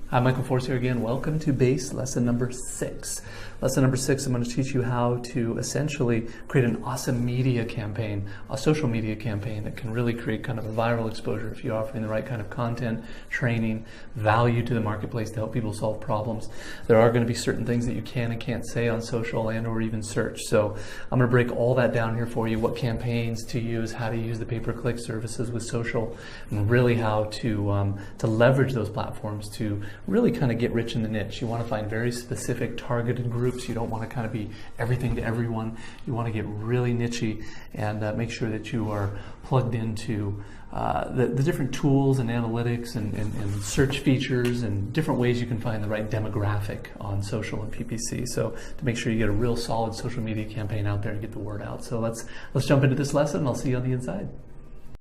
Hi, Michael Force here again. Welcome to BASE lesson number 6. Lesson number 6, I'm going to teach you how to essentially create an awesome media campaign, a social media campaign that can really create kind of a viral exposure if you're offering the right kind of content, training, value to the marketplace to help people solve problems. There are going to be certain things that you can and can't say on social and or even search. So I'm going to break all that down here for you, what campaigns to use, how to use the pay-per-click services with social, and really how to leverage those platforms to really kind of get rich in the niche. You want to find very specific targeted groups. You don't want to kind of be everything to everyone. You want to get really niche-y and make sure that you are plugged into the different tools and analytics and search features and different ways you can find the right demographic on social and PPC. So to make sure you get a real solid social media campaign out there and get the word out. So let's jump into this lesson and I'll see you on the inside.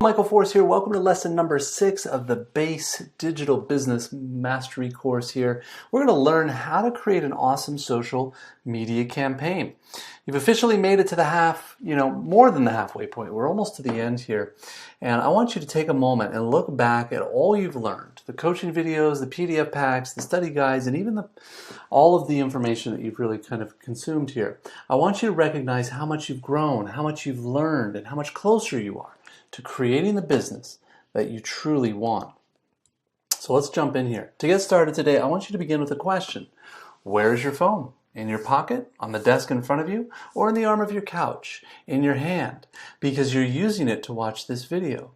Michael Force here. Welcome to lesson number 6 of the BASE Digital Business Mastery course here. We're going to learn how to create an awesome social media campaign. You've officially made it to the more than the halfway point. We're almost to the end here. And I want you to take a moment and look back at all you've learned. The coaching videos, the PDF packs, the study guides, and even all of the information that you've really kind of consumed here. I want you to recognize how much you've grown, how much you've learned, and how much closer you are to creating the business that you truly want. So let's jump in here. To get started today, I want you to begin with a question. Where is your phone? In your pocket, on the desk in front of you, or in the arm of your couch, in your hand? Because you're using it to watch this video.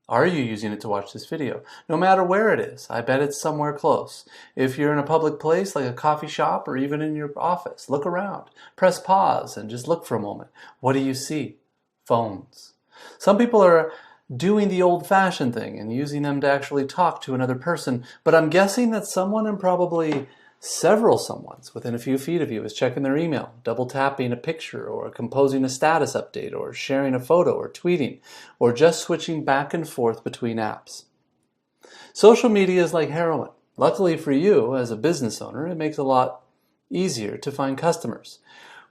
Are you using it to watch this video? No matter where it is, I bet it's somewhere close. If you're in a public place like a coffee shop or even in your office, look around. Press pause and just look for a moment. What do you see? Phones. Some people are doing the old-fashioned thing and using them to actually talk to another person, but I'm guessing that someone, and probably several someones within a few feet of you, is checking their email, double-tapping a picture, or composing a status update, or sharing a photo, or tweeting, or just switching back and forth between apps. Social media is like heroin. Luckily for you, as a business owner, it makes it a lot easier to find customers.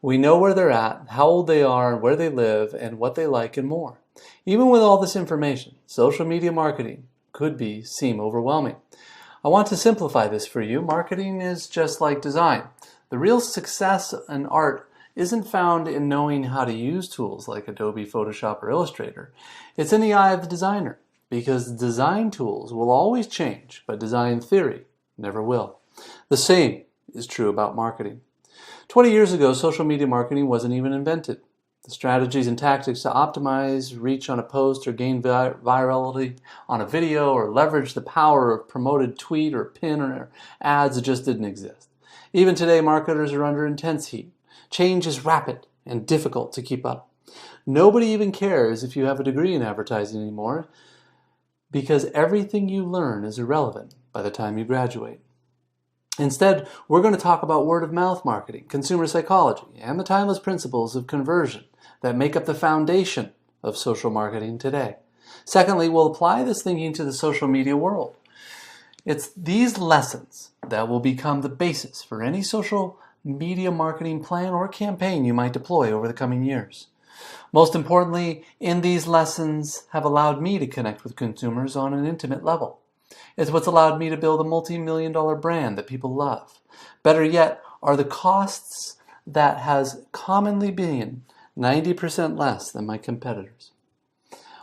We know where they're at, how old they are, where they live, and what they like and more. Even with all this information, social media marketing could seem overwhelming. I want to simplify this for you. Marketing is just like design. The real success in art isn't found in knowing how to use tools like Adobe, Photoshop, or Illustrator. It's in the eye of the designer, because design tools will always change, but design theory never will. The same is true about marketing. 20 years ago, social media marketing wasn't even invented. The strategies and tactics to optimize reach on a post or gain virality on a video or leverage the power of promoted tweet or pin or ads just didn't exist. Even today, marketers are under intense heat. Change is rapid and difficult to keep up. Nobody even cares if you have a degree in advertising anymore, because everything you learn is irrelevant by the time you graduate. Instead, we're going to talk about word-of-mouth marketing, consumer psychology, and the timeless principles of conversion that make up the foundation of social marketing today. Secondly, we'll apply this thinking to the social media world. It's these lessons that will become the basis for any social media marketing plan or campaign you might deploy over the coming years. Most importantly, these lessons have allowed me to connect with consumers on an intimate level. It's what's allowed me to build a multi-million-dollar brand that people love. Better yet, are the costs that has commonly been 90% less than my competitors.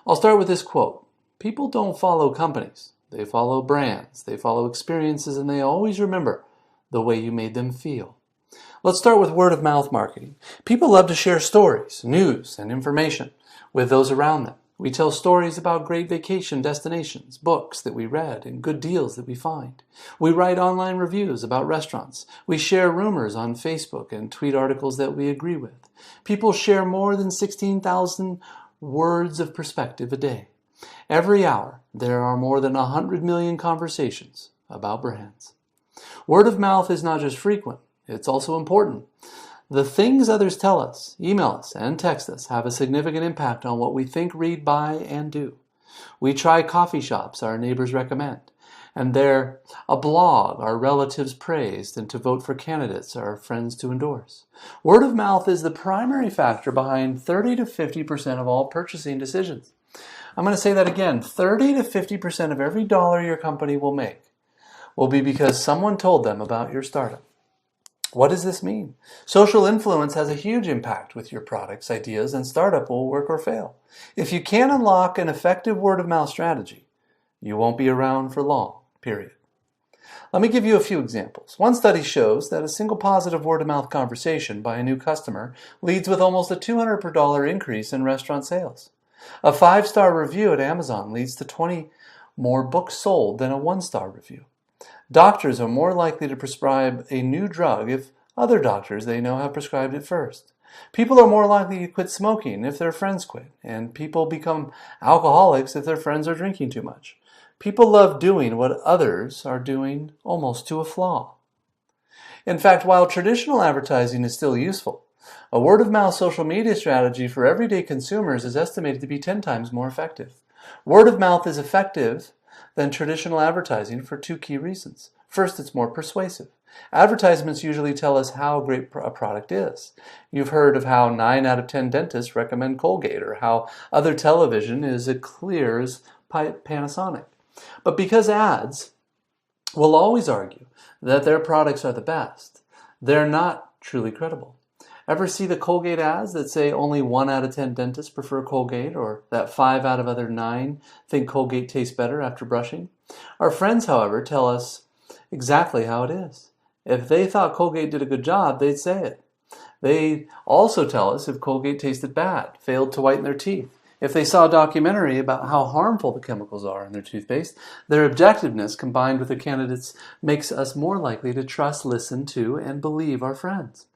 I'll start with this quote. People don't follow companies. They follow brands. They follow experiences, and they always remember the way you made them feel. Let's start with word-of-mouth marketing. People love to share stories, news, and information with those around them. We tell stories about great vacation destinations, books that we read, and good deals that we find. We write online reviews about restaurants. We share rumors on Facebook and tweet articles that we agree with. People share more than 16,000 words of perspective a day. Every hour, there are more than 100 million conversations about brands. Word of mouth is not just frequent, it's also important. The things others tell us, email us, and text us have a significant impact on what we think, read, buy, and do. We try coffee shops our neighbors recommend, and they're a blog our relatives praised, and to vote for candidates our friends to endorse. Word of mouth is the primary factor behind 30 to 50% of all purchasing decisions. I'm going to say that again. 30 to 50% of every dollar your company will make will be because someone told them about your startup. What does this mean? Social influence has a huge impact with your products, ideas, and startup will work or fail. If you can't unlock an effective word-of-mouth strategy, you won't be around for long, period. Let me give you a few examples. One study shows that a single positive word-of-mouth conversation by a new customer leads with almost a $200 per dollar increase in restaurant sales. A 5-star review at Amazon leads to 20 more books sold than a 1-star review. Doctors are more likely to prescribe a new drug if other doctors they know have prescribed it first. People are more likely to quit smoking if their friends quit, and people become alcoholics if their friends are drinking too much. People love doing what others are doing almost to a flaw. In fact, while traditional advertising is still useful, a word-of-mouth social media strategy for everyday consumers is estimated to be 10 times more effective. Word of mouth is effective than traditional advertising for 2 key reasons. First, it's more persuasive. Advertisements usually tell us how great a product is. You've heard of how 9 out of 10 dentists recommend Colgate, or how other television is as clear as Panasonic. But because ads will always argue that their products are the best, they're not truly credible. Ever see the Colgate ads that say only 1 out of 10 dentists prefer Colgate, or that 5 out of other 9 think Colgate tastes better after brushing? Our friends, however, tell us exactly how it is. If they thought Colgate did a good job, they'd say it. They also tell us if Colgate tasted bad, failed to whiten their teeth. If they saw a documentary about how harmful the chemicals are in their toothpaste, their objectiveness combined with the candidates makes us more likely to trust, listen to, and believe our friends.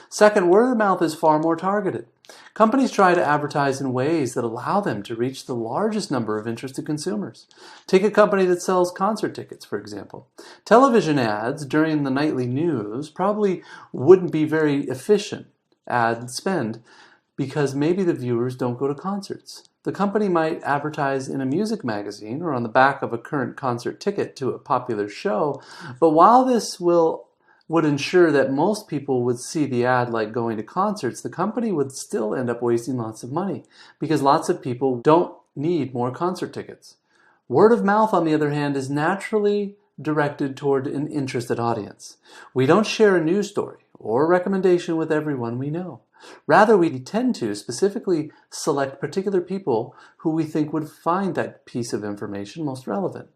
Second, word of mouth is far more targeted. Companies try to advertise in ways that allow them to reach the largest number of interested consumers. Take a company that sells concert tickets, for example. Television ads during the nightly news probably wouldn't be very efficient ad spend because maybe the viewers don't go to concerts. The company might advertise in a music magazine or on the back of a current concert ticket to a popular show, but while this would ensure that most people would see the ad like going to concerts, the company would still end up wasting lots of money because lots of people don't need more concert tickets. Word of mouth, on the other hand, is naturally directed toward an interested audience. We don't share a news story or recommendation with everyone we know. Rather, we tend to specifically select particular people who we think would find that piece of information most relevant.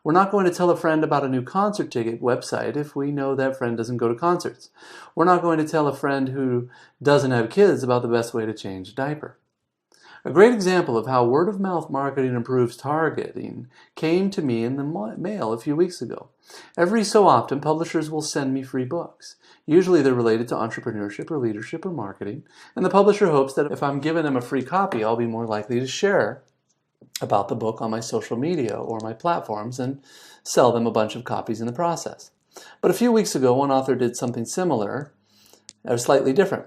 We're not going to tell a friend about a new concert ticket website if we know that friend doesn't go to concerts. We're not going to tell a friend who doesn't have kids about the best way to change a diaper. A great example of how word-of-mouth marketing improves targeting came to me in the mail a few weeks ago. Every so often, publishers will send me free books. Usually they're related to entrepreneurship or leadership or marketing, and the publisher hopes that if I'm giving them a free copy, I'll be more likely to share about the book on my social media or my platforms and sell them a bunch of copies in the process. But a few weeks ago, one author did something similar, or slightly different.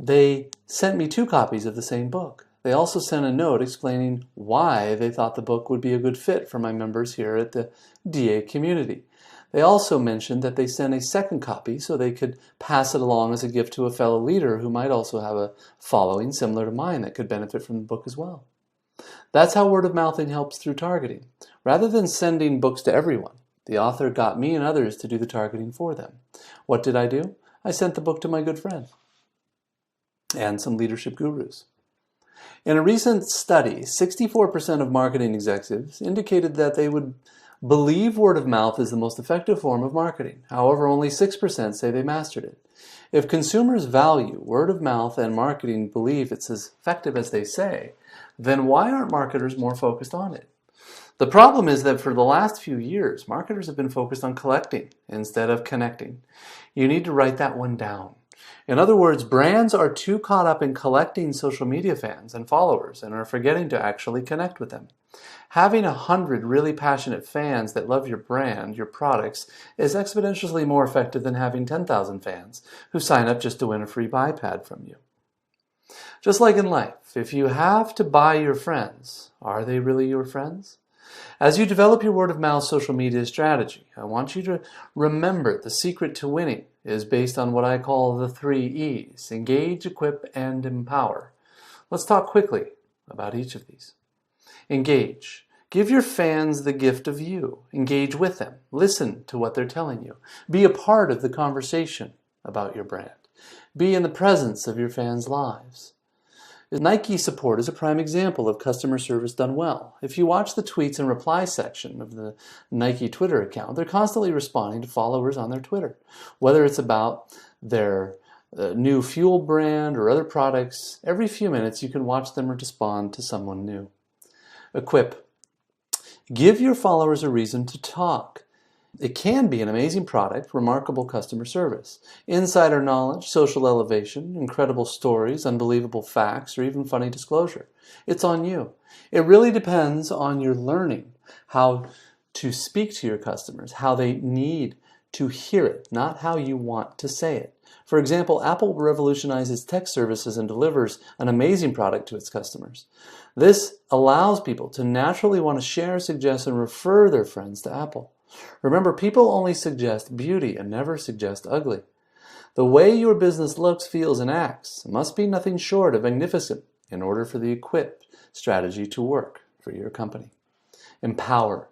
They sent me 2 copies of the same book. They also sent a note explaining why they thought the book would be a good fit for my members here at the DA community. They also mentioned that they sent a second copy so they could pass it along as a gift to a fellow leader who might also have a following similar to mine that could benefit from the book as well. That's how word of mouthing helps through targeting. Rather than sending books to everyone, the author got me and others to do the targeting for them. What did I do? I sent the book to my good friend and some leadership gurus. In a recent study, 64% of marketing executives indicated that they would believe word of mouth is the most effective form of marketing. However, only 6% say they mastered it. If consumers value word of mouth and marketing believe it's as effective as they say, then why aren't marketers more focused on it? The problem is that for the last few years, marketers have been focused on collecting instead of connecting. You need to write that one down. In other words, brands are too caught up in collecting social media fans and followers and are forgetting to actually connect with them. Having 100 really passionate fans that love your brand, your products, is exponentially more effective than having 10,000 fans who sign up just to win a free iPad from you. Just like in life, if you have to buy your friends, are they really your friends? As you develop your word-of-mouth social media strategy, I want you to remember the secret to winning is based on what I call the 3 E's: engage, equip, and empower. Let's talk quickly about each of these. Engage. Give your fans the gift of you. Engage with them. Listen to what they're telling you. Be a part of the conversation about your brand. Be in the presence of your fans' lives. Nike support is a prime example of customer service done well. If you watch the tweets and reply section of the Nike Twitter account, they're constantly responding to followers on their Twitter. Whether it's about their new fuel brand or other products, every few minutes you can watch them respond to someone new. Equip. Give your followers a reason to talk. It can be an amazing product, remarkable customer service, insider knowledge, social elevation, incredible stories, unbelievable facts, or even funny disclosure. It's on you. It really depends on your learning how to speak to your customers, how they need to hear it, not how you want to say it. For example, Apple revolutionizes tech services and delivers an amazing product to its customers. This allows people to naturally want to share, suggest, and refer their friends to Apple. Remember, people only suggest beauty and never suggest ugly. The way your business looks, feels, and acts must be nothing short of magnificent in order for the Equip strategy to work for your company. Empower.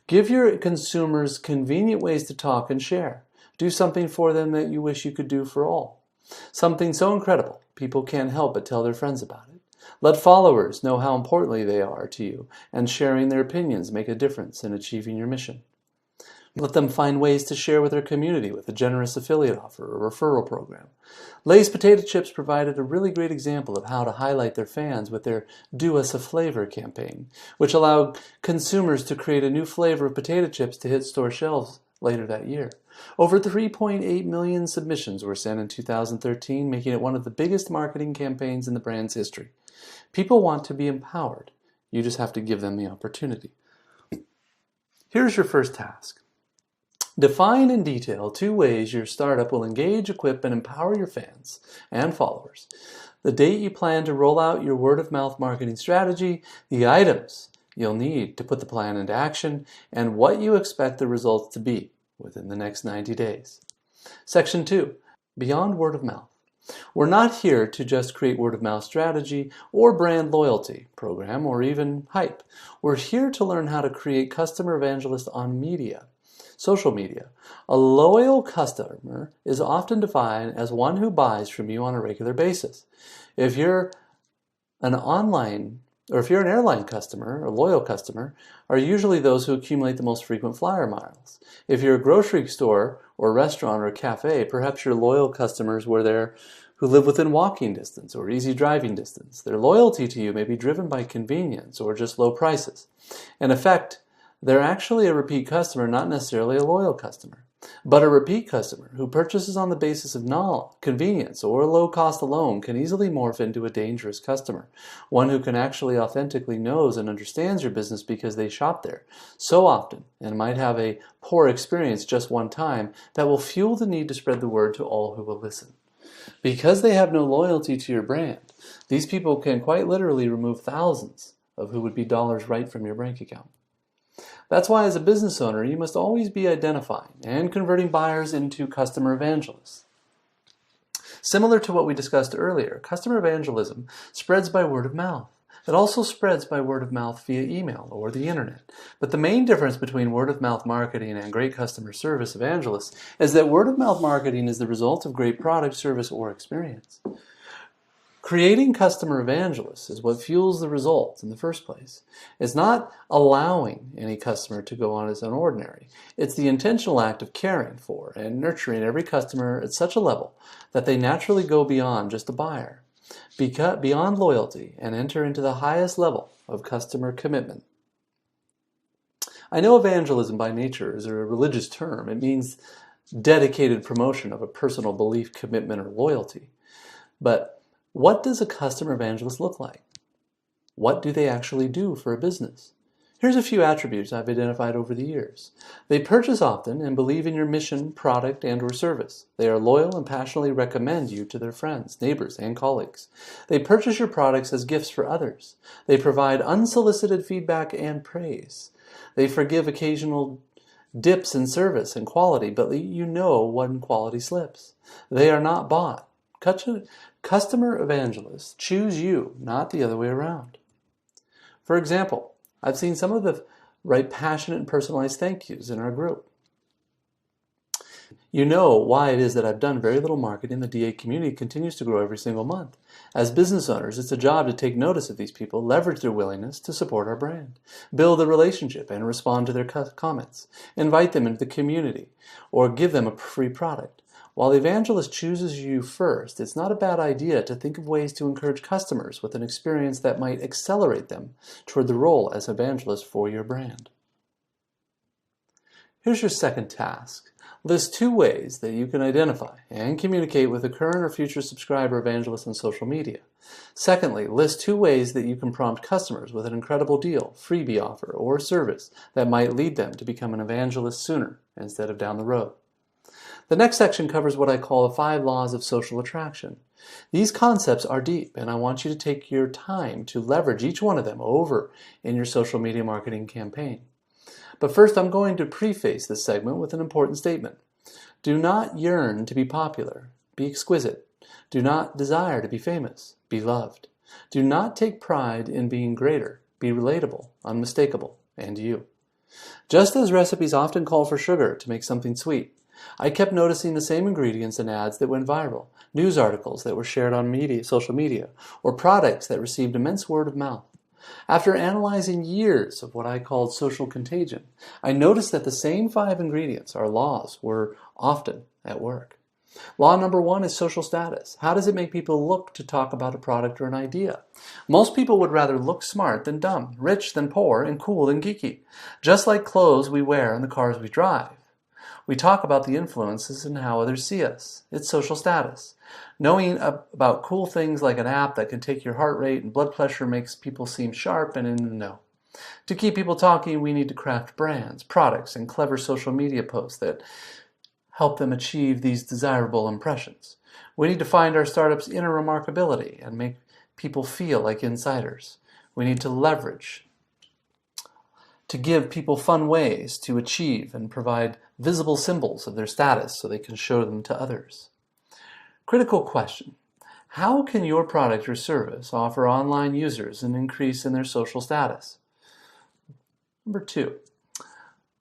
Give your consumers convenient ways to talk and share. Do something for them that you wish you could do for all. Something so incredible, people can't help but tell their friends about it. Let followers know how importantly they are to you, and sharing their opinions make a difference in achieving your mission. Let them find ways to share with their community with a generous affiliate offer or referral program. Lay's potato chips provided a really great example of how to highlight their fans with their Do Us a Flavor campaign, which allowed consumers to create a new flavor of potato chips to hit store shelves later that year. Over 3.8 million submissions were sent in 2013, making it one of the biggest marketing campaigns in the brand's history. People want to be empowered. You just have to give them the opportunity. Here's your first task. Define in detail 2 ways your startup will engage, equip, and empower your fans and followers. The date you plan to roll out your word-of-mouth marketing strategy, the items you'll need to put the plan into action, and what you expect the results to be within the next 90 days. Section 2, Beyond Word of Mouth. We're not here to just create word-of-mouth strategy or brand loyalty program or even hype. We're here to learn how to create customer evangelists on media. Social media. A loyal customer is often defined as one who buys from you on a regular basis. If you're an airline customer, a loyal customer, are usually those who accumulate the most frequent flyer miles. If you're a grocery store or restaurant or a cafe, perhaps your loyal customers were there who live within walking distance or easy driving distance. Their loyalty to you may be driven by convenience or just low prices. In effect, they're actually a repeat customer, not necessarily a loyal customer. But a repeat customer who purchases on the basis of convenience or low cost alone can easily morph into a dangerous customer, one who can actually authentically knows and understands your business because they shop there so often and might have a poor experience just one time that will fuel the need to spread the word to all who will listen. Because they have no loyalty to your brand, these people can quite literally remove thousands of who would be dollars right from your bank account. That's why as a business owner, you must always be identifying and converting buyers into customer evangelists. Similar to what we discussed earlier, customer evangelism spreads by word of mouth. It also spreads by word of mouth via email or the internet. But the main difference between word of mouth marketing and great customer service evangelists is that word of mouth marketing is the result of great product, service, or experience. Creating customer evangelists is what fuels the results in the first place. It's not allowing any customer to go on as an ordinary. It's the intentional act of caring for and nurturing every customer at such a level that they naturally go beyond just a buyer, beyond loyalty, and enter into the highest level of customer commitment. I know evangelism by nature is a religious term. It means dedicated promotion of a personal belief, commitment, or loyalty. But what does a customer evangelist look like? What do they actually do for a business? Here's a few attributes I've identified over the years. They purchase often and believe in your mission, product, and/or service. They are loyal and passionately recommend you to their friends, neighbors, and colleagues. They purchase your products as gifts for others. They provide unsolicited feedback and praise. They forgive occasional dips in service and quality, but you know when quality slips. They are not bought. Customer evangelists choose you, not the other way around. For example, I've seen some of the write passionate and personalized thank yous in our group. You know why it is that I've done very little marketing. The DA community continues to grow every single month. As business owners, it's a job to take notice of these people, leverage their willingness to support our brand, build a relationship and respond to their comments, invite them into the community, or give them a free product. While the evangelist chooses you first, it's not a bad idea to think of ways to encourage customers with an experience that might accelerate them toward the role as evangelist for your brand. Here's your second task. List 2 ways that you can identify and communicate with a current or future subscriber evangelist on social media. Secondly, list 2 ways that you can prompt customers with an incredible deal, freebie offer, or service that might lead them to become an evangelist sooner instead of down the road. The next section covers what I call the 5 laws of social attraction. These concepts are deep, and I want you to take your time to leverage each one of them over in your social media marketing campaign. But first, I'm going to preface this segment with an important statement. Do not yearn to be popular. Be exquisite. Do not desire to be famous. Be loved. Do not take pride in being greater. Be relatable, unmistakable, and you. Just as recipes often call for sugar to make something sweet, I kept noticing the same ingredients in ads that went viral, news articles that were shared on social media, or products that received immense word of mouth. After analyzing years of what I called social contagion, I noticed that the same 5 ingredients, or laws, were often at work. Law number 1 is social status. How does it make people look to talk about a product or an idea? Most people would rather look smart than dumb, rich than poor, and cool than geeky. Just like clothes we wear and the cars we drive. We talk about the influences and how others see us. It's social status. Knowing about cool things like an app that can take your heart rate and blood pressure makes people seem sharp and in the know. To keep people talking, we need to craft brands, products, and clever social media posts that help them achieve these desirable impressions. We need to find our startup's inner remarkability and make people feel like insiders. We need to leverage to give people fun ways to achieve and provide visible symbols of their status so they can show them to others. Critical question. How can your product or service offer online users an increase in their social status? Number 2,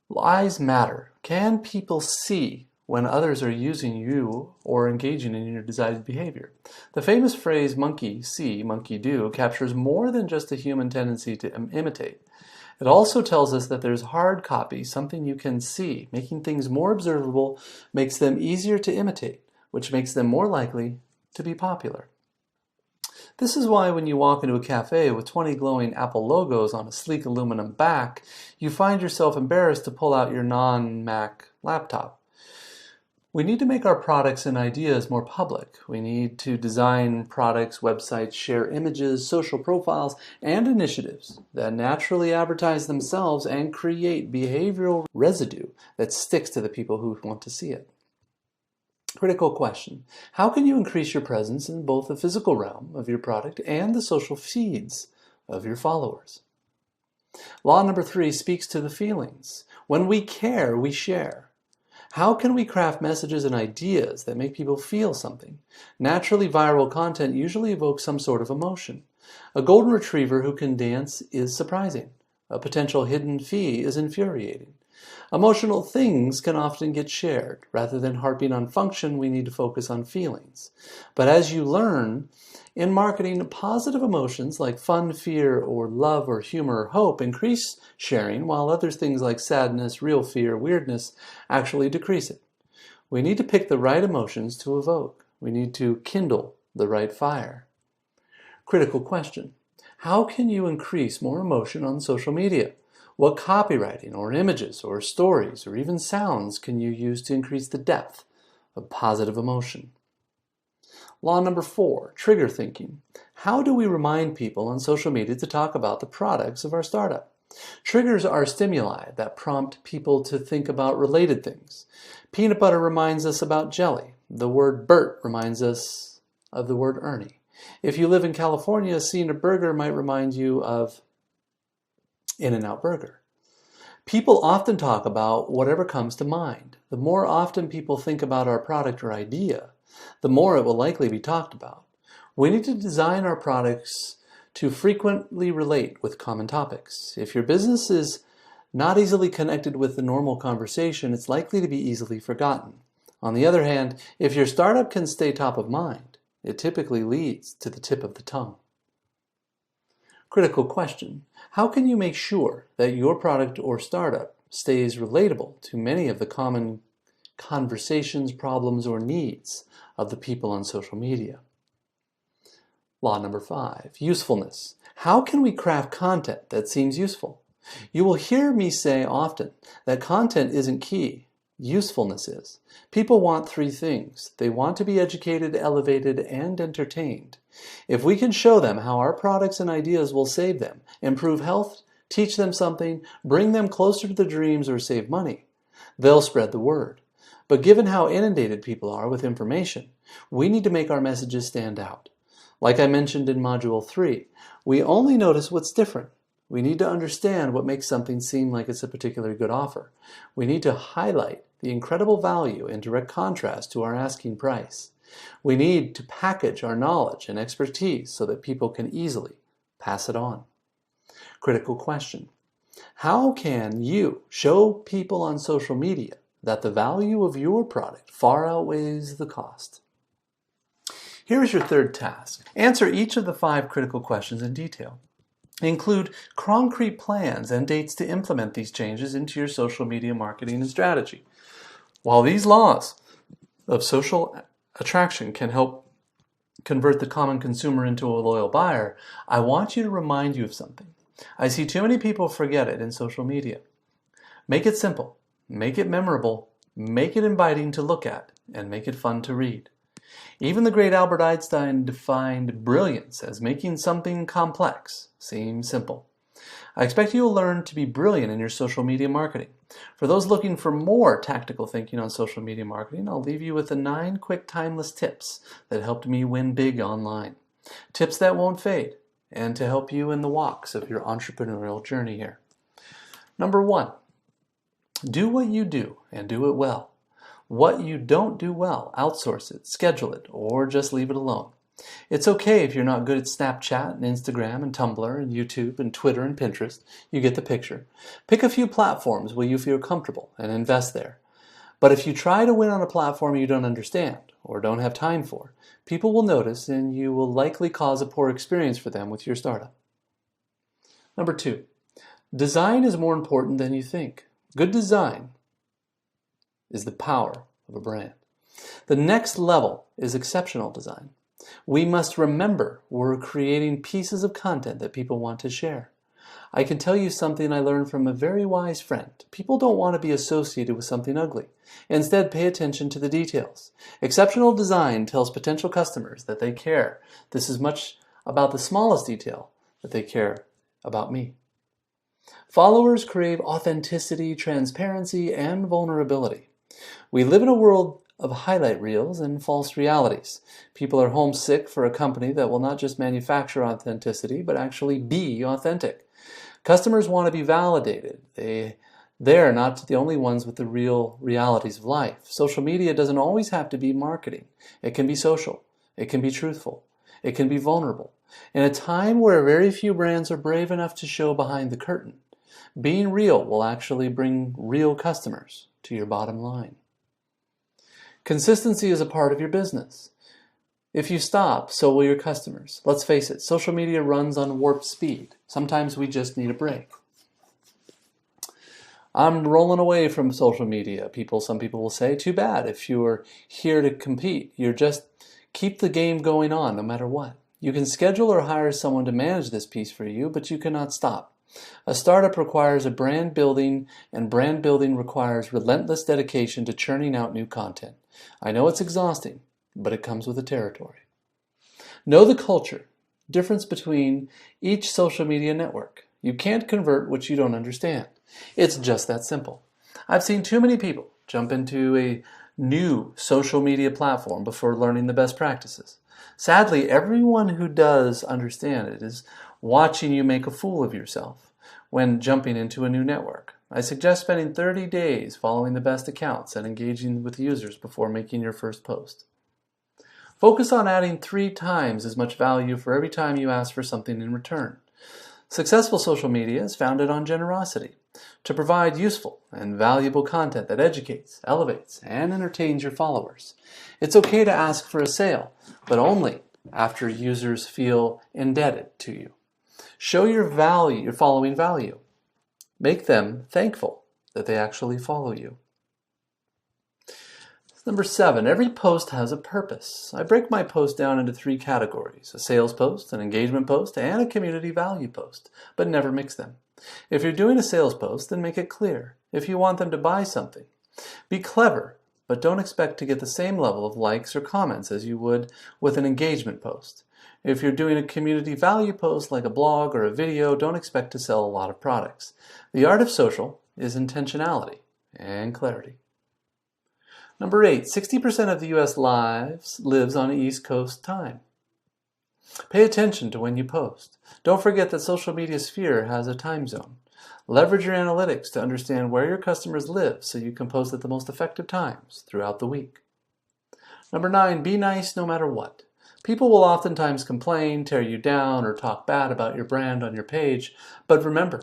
lies matter. Can people see when others are using you or engaging in your desired behavior? The famous phrase monkey see, monkey do captures more than just a human tendency to imitate. It also tells us that there's hard copy, something you can see. Making things more observable makes them easier to imitate, which makes them more likely to be popular. This is why when you walk into a cafe with 20 glowing Apple logos on a sleek aluminum back, you find yourself embarrassed to pull out your non-Mac laptop. We need to make our products and ideas more public. We need to design products, websites, share images, social profiles, and initiatives that naturally advertise themselves and create behavioral residue that sticks to the people who want to see it. Critical question. How can you increase your presence in both the physical realm of your product and the social feeds of your followers? Law number 3 speaks to the feelings. When we care, we share. How can we craft messages and ideas that make people feel something? Naturally, viral content usually evokes some sort of emotion. A golden retriever who can dance is surprising. A potential hidden fee is infuriating. Emotional things can often get shared. Rather than harping on function, we need to focus on feelings. But as you learn, in marketing, positive emotions like fun, fear, or love, or humor, or hope increase sharing, while other things like sadness, real fear, weirdness actually decrease it. We need to pick the right emotions to evoke. We need to kindle the right fire. Critical question. How can you increase more emotion on social media? What copywriting or images or stories or even sounds can you use to increase the depth of positive emotion? Law number 4, trigger thinking. How do we remind people on social media to talk about the products of our startup? Triggers are stimuli that prompt people to think about related things. Peanut butter reminds us about jelly. The word Bert reminds us of the word Ernie. If you live in California, seeing a burger might remind you of In-N-Out Burger. People often talk about whatever comes to mind. The more often people think about our product or idea, the more it will likely be talked about. We need to design our products to frequently relate with common topics. If your business is not easily connected with the normal conversation, it's likely to be easily forgotten. On the other hand, if your startup can stay top of mind, it typically leads to the tip of the tongue. Critical question: how can you make sure that your product or startup stays relatable to many of the common conversations, problems, or needs of the people on social media? Law number 5, usefulness. How can we craft content that seems useful? You will hear me say often that content isn't key. Usefulness is. People want 3 things. They want to be educated, elevated, and entertained. If we can show them how our products and ideas will save them, improve health, teach them something, bring them closer to their dreams, or save money, they'll spread the word. But given how inundated people are with information, we need to make our messages stand out. Like I mentioned in Module 3, we only notice what's different. We need to understand what makes something seem like it's a particularly good offer. We need to highlight the incredible value in direct contrast to our asking price. We need to package our knowledge and expertise so that people can easily pass it on. Critical question: how can you show people on social media that the value of your product far outweighs the cost? Here is your 3rd task. Answer each of the 5 critical questions in detail. Include concrete plans and dates to implement these changes into your social media marketing and strategy. While these laws of social attraction can help convert the common consumer into a loyal buyer, I want you to remind you of something. I see too many people forget it in social media. Make it simple, make it memorable, make it inviting to look at, and make it fun to read. Even the great Albert Einstein defined brilliance as making something complex seem simple. I expect you will learn to be brilliant in your social media marketing. For those looking for more tactical thinking on social media marketing, I'll leave you with the 9 quick timeless tips that helped me win big online. Tips that won't fade, and to help you in the walks of your entrepreneurial journey here. Number 1, do what you do and do it well. What you don't do well, outsource it, schedule it, or just leave it alone. It's okay if you're not good at Snapchat and Instagram and Tumblr and YouTube and Twitter and Pinterest. You get the picture. Pick a few platforms where you feel comfortable and invest there. But if you try to win on a platform you don't understand or don't have time for, people will notice and you will likely cause a poor experience for them with your startup. Number 2, design is more important than you think. Good design is the power of a brand. The next level is exceptional design. We must remember we're creating pieces of content that people want to share. I can tell you something I learned from a very wise friend. People don't want to be associated with something ugly. Instead, pay attention to the details. Exceptional design tells potential customers that they care. This is much about the smallest detail that they care about me. Followers crave authenticity, transparency, and vulnerability. We live in a world of highlight reels and false realities. People are homesick for a company that will not just manufacture authenticity, but actually be authentic. Customers want to be validated. They're not the only ones with the real realities of life. Social media doesn't always have to be marketing. It can be social. It can be truthful. It can be vulnerable. In a time where very few brands are brave enough to show behind the curtain, being real will actually bring real customers to your bottom line. Consistency is a part of your business. If you stop, so will your customers. Let's face it, social media runs on warp speed. Sometimes we just need a break. I'm rolling away from social media. Some people will say, too bad. If you're here to compete, you're just keep the game going on no matter what. You can schedule or hire someone to manage this piece for you, but you cannot stop. A startup requires a brand building, and brand building requires relentless dedication to churning out new content. I know it's exhausting, but it comes with the territory. Know the culture, difference between each social media network. You can't convert what you don't understand. It's just that simple. I've seen too many people jump into a new social media platform before learning the best practices. Sadly, everyone who does understand it is watching you make a fool of yourself when jumping into a new network. I suggest spending 30 days following the best accounts and engaging with users before making your first post. Focus on adding 3 times as much value for every time you ask for something in return. Successful social media is founded on generosity, to provide useful and valuable content that educates, elevates, and entertains your followers. It's okay to ask for a sale, but only after users feel indebted to you. Show your following value. Make them thankful that they actually follow you. Number 7, every post has a purpose. I break my post down into 3 categories: a sales post, an engagement post, and a community value post, but never mix them. If you're doing a sales post, then make it clear. If you want them to buy something, be clever, but don't expect to get the same level of likes or comments as you would with an engagement post. If you're doing a community value post like a blog or a video, don't expect to sell a lot of products. The art of social is intentionality and clarity. Number 8, 60% of the U.S. lives on East Coast time. Pay attention to when you post. Don't forget that social media sphere has a time zone. Leverage your analytics to understand where your customers live so you can post at the most effective times throughout the week. Number 9, be nice no matter what. People will oftentimes complain, tear you down, or talk bad about your brand on your page, but remember,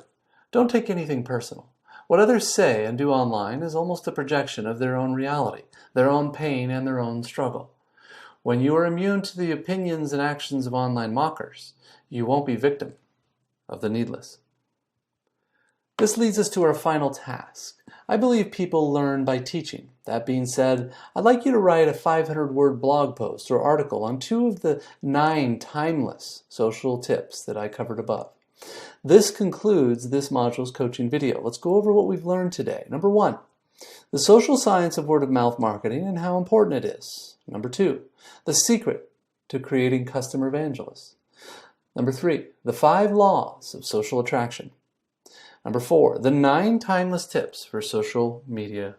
don't take anything personal. What others say and do online is almost a projection of their own reality, their own pain, and their own struggle. When you are immune to the opinions and actions of online mockers, you won't be victim of the needless. This leads us to our final task. I believe people learn by teaching. That being said, I'd like you to write a 500-word blog post or article on 2 of the 9 timeless social tips that I covered above. This concludes this module's coaching video. Let's go over what we've learned today. Number 1, the social science of word-of-mouth marketing and how important it is. Number 2, the secret to creating customer evangelists. Number 3, the 5 laws of social attraction. Number 4, the 9 timeless tips for social media.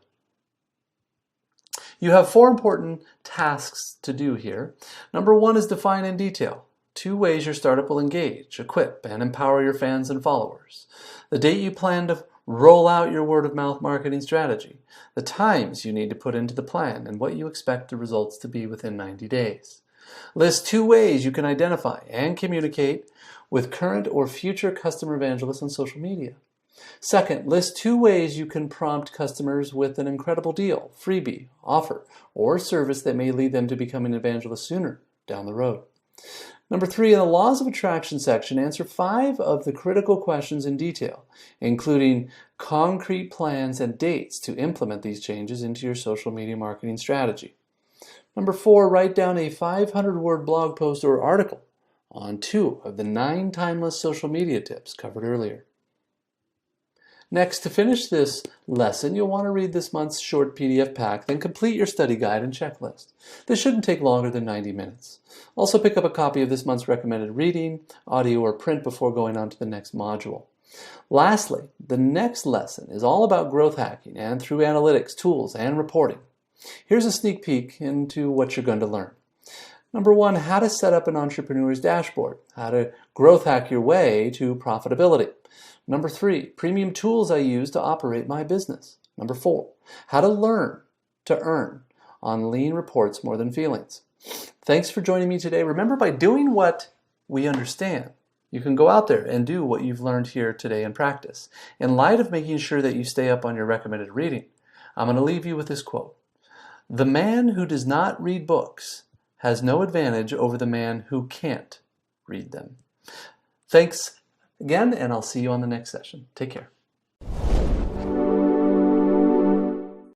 You have 4 important tasks to do here. Number 1 is define in detail 2 ways your startup will engage, equip, and empower your fans and followers. The date you plan to roll out your word-of-mouth marketing strategy. The times you need to put into the plan, and what you expect the results to be within 90 days. List 2 ways you can identify and communicate with current or future customer evangelists on social media. Second, list 2 ways you can prompt customers with an incredible deal, freebie, offer, or service that may lead them to becoming an evangelist sooner down the road. Number 3, in the Laws of Attraction section, answer 5 of the critical questions in detail, including concrete plans and dates to implement these changes into your social media marketing strategy. Number 4, write down a 500-word blog post or article on 2 of the 9 timeless social media tips covered earlier. Next, to finish this lesson, you'll want to read this month's short PDF pack, then complete your study guide and checklist. This shouldn't take longer than 90 minutes. Also pick up a copy of this month's recommended reading, audio, or print before going on to the next module. Lastly, the next lesson is all about growth hacking and through analytics, tools, and reporting. Here's a sneak peek into what you're going to learn. Number 1, how to set up an entrepreneur's dashboard, how to growth hack your way to profitability. Number 3, premium tools I use to operate my business. Number 4, how to learn to earn on lean reports more than feelings. Thanks for joining me today. Remember, by doing what we understand, you can go out there and do what you've learned here today in practice. In light of making sure that you stay up on your recommended reading, I'm going to leave you with this quote. The man who does not read books has no advantage over the man who can't read them. Thanks again, and I'll see you on the next session. Take care.